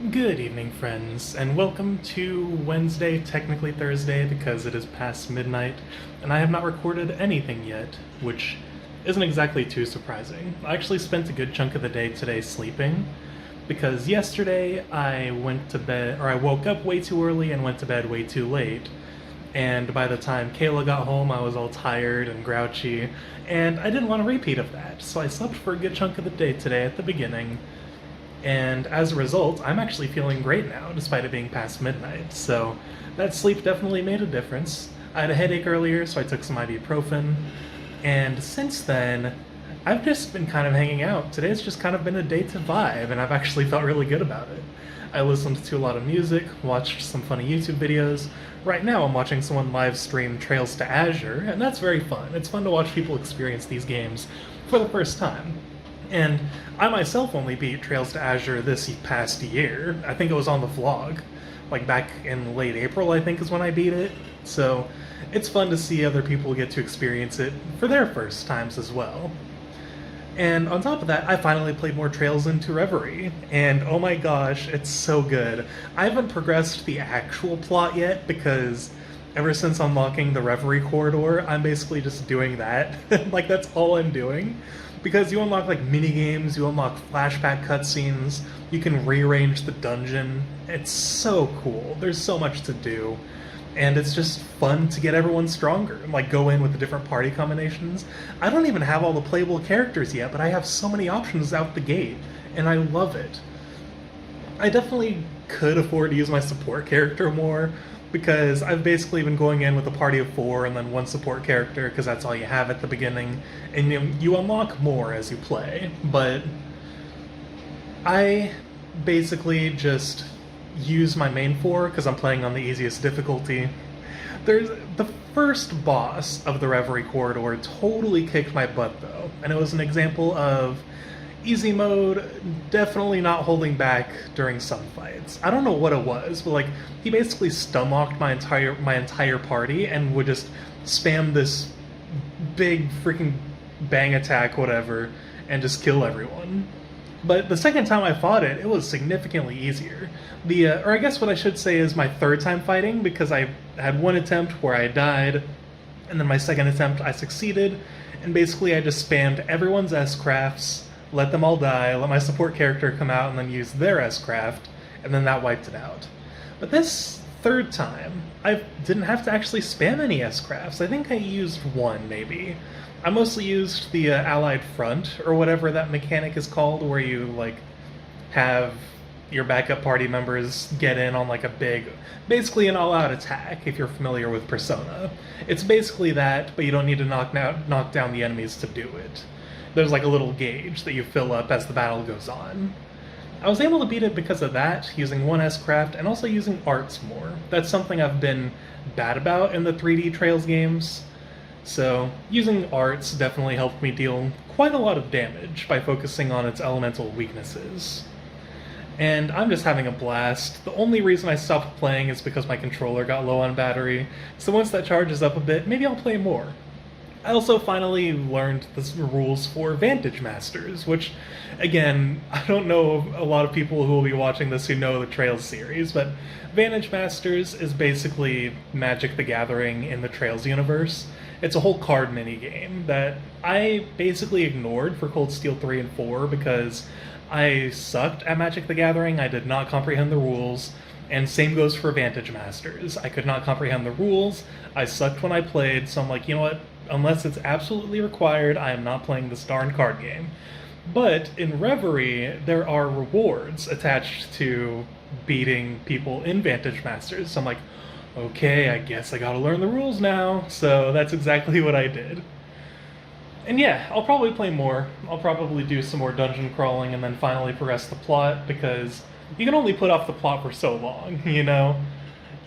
Good evening, friends, and welcome to Wednesday, technically Thursday, because it is past midnight, and I have not recorded anything yet, which isn't exactly too surprising. I actually spent a good chunk of the day today sleeping, because yesterday I went to bed, or I woke up way too early and went to bed way too late, and by the time Kayla got home, I was all tired and grouchy, and I didn't want a repeat of that, so I slept for a good chunk of the day today at the beginning, and as a result, I'm actually feeling great now, despite it being past midnight. So that sleep definitely made a difference. I had a headache earlier, so I took some ibuprofen. And since then, I've just been kind of hanging out. Today's just kind of been a day to vibe, and I've actually felt really good about it. I listened to a lot of music, watched some funny YouTube videos. Right now, I'm watching someone live stream Trails to Azure, and that's very fun. It's fun to watch people experience these games for the first time. And I myself only beat Trails to Azure this past year. I think it was on the vlog. Like back in late April, I think is when I beat it. So it's fun to see other people get to experience it for their first times as well. And on top of that, I finally played more Trails into Reverie, and oh my gosh, it's so good. I haven't progressed the actual plot yet because ever since unlocking the Reverie corridor, I'm basically just doing that. Like, that's all I'm doing. Because you unlock, like, mini-games, you unlock flashback cutscenes, you can rearrange the dungeon. It's so cool. There's so much to do. And it's just fun to get everyone stronger, like go in with the different party combinations. I don't even have all the playable characters yet, but I have so many options out the gate, and I love it. I definitely could afford to use my support character more, because I've basically been going in with a party of 4 and then one support character, because that's all you have at the beginning, and you unlock more as you play, but I basically just use my main 4 because I'm playing on the easiest difficulty. There's the first boss of the Reverie corridor totally kicked my butt though, and it was an example of easy mode definitely not holding back during some fights. I don't know what it was, but like he basically stun-locked my entire party and would just spam this big freaking bang attack whatever and just kill everyone. But the second time I fought it, it was significantly easier. Or I guess what I should say is my third time fighting, because I had one attempt where I died, and then my second attempt I succeeded, and basically I just spammed everyone's S-crafts, let them all die, let my support character come out and then use their S-craft, and then that wiped it out. But this third time, I didn't have to actually spam any S-crafts. I think I used one, maybe. I mostly used the Allied Front, or whatever that mechanic is called, where you, like, have your backup party members get in on, like, a big, basically an all-out attack, if you're familiar with Persona. It's basically that, but you don't need to knock down the enemies to do it. There's, like, a little gauge that you fill up as the battle goes on. I was able to beat it because of that, using one S-craft, and also using arts more. That's something I've been bad about in the 3D Trails games. So, using arts definitely helped me deal quite a lot of damage by focusing on its elemental weaknesses. And I'm just having a blast. The only reason I stopped playing is because my controller got low on battery, so once that charges up a bit, maybe I'll play more. I also finally learned the rules for Vantage Masters, which, again, I don't know a lot of people who will be watching this who know the Trails series, but Vantage Masters is basically Magic the Gathering in the Trails universe. It's a whole card minigame that I basically ignored for Cold Steel 3 and 4 because I sucked at Magic the Gathering, I did not comprehend the rules, and same goes for Vantage Masters. I could not comprehend the rules, I sucked when I played, so I'm like, you know what, unless it's absolutely required, I am not playing this darn card game. But in Reverie, there are rewards attached to beating people in Vantage Masters, so I'm like, okay, I guess I gotta learn the rules now, so that's exactly what I did. And yeah, I'll probably play more. I'll probably do some more dungeon crawling and then finally progress the plot, because you can only put off the plot for so long, you know?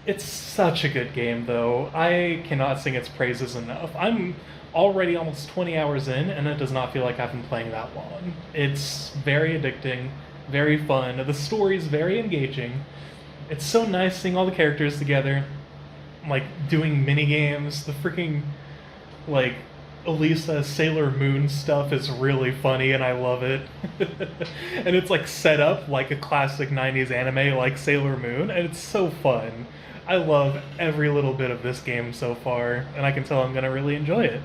It's such a good game, though. I cannot sing its praises enough. I'm already almost 20 hours in, and it does not feel like I've been playing that long. It's very addicting, very fun, the story's very engaging. It's so nice seeing all the characters together, like, doing mini-games, the freaking, like, Elisa's Sailor Moon stuff is really funny and I love it. And it's like set up like a classic 90s anime like Sailor Moon, and it's so fun. I love every little bit of this game so far, and I can tell I'm going to really enjoy it.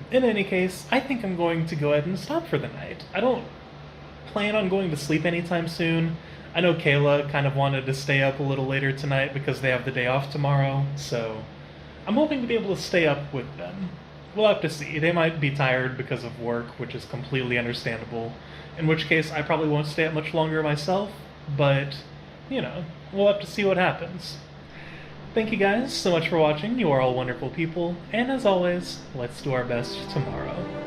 In any case, I think I'm going to go ahead and stop for the night. I don't plan on going to sleep anytime soon. I know Kayla kind of wanted to stay up a little later tonight because they have the day off tomorrow, so I'm hoping to be able to stay up with them. We'll have to see. They might be tired because of work, which is completely understandable. In which case, I probably won't stay up much longer myself, but, you know, we'll have to see what happens. Thank you guys so much for watching. You are all wonderful people, and as always, let's do our best tomorrow.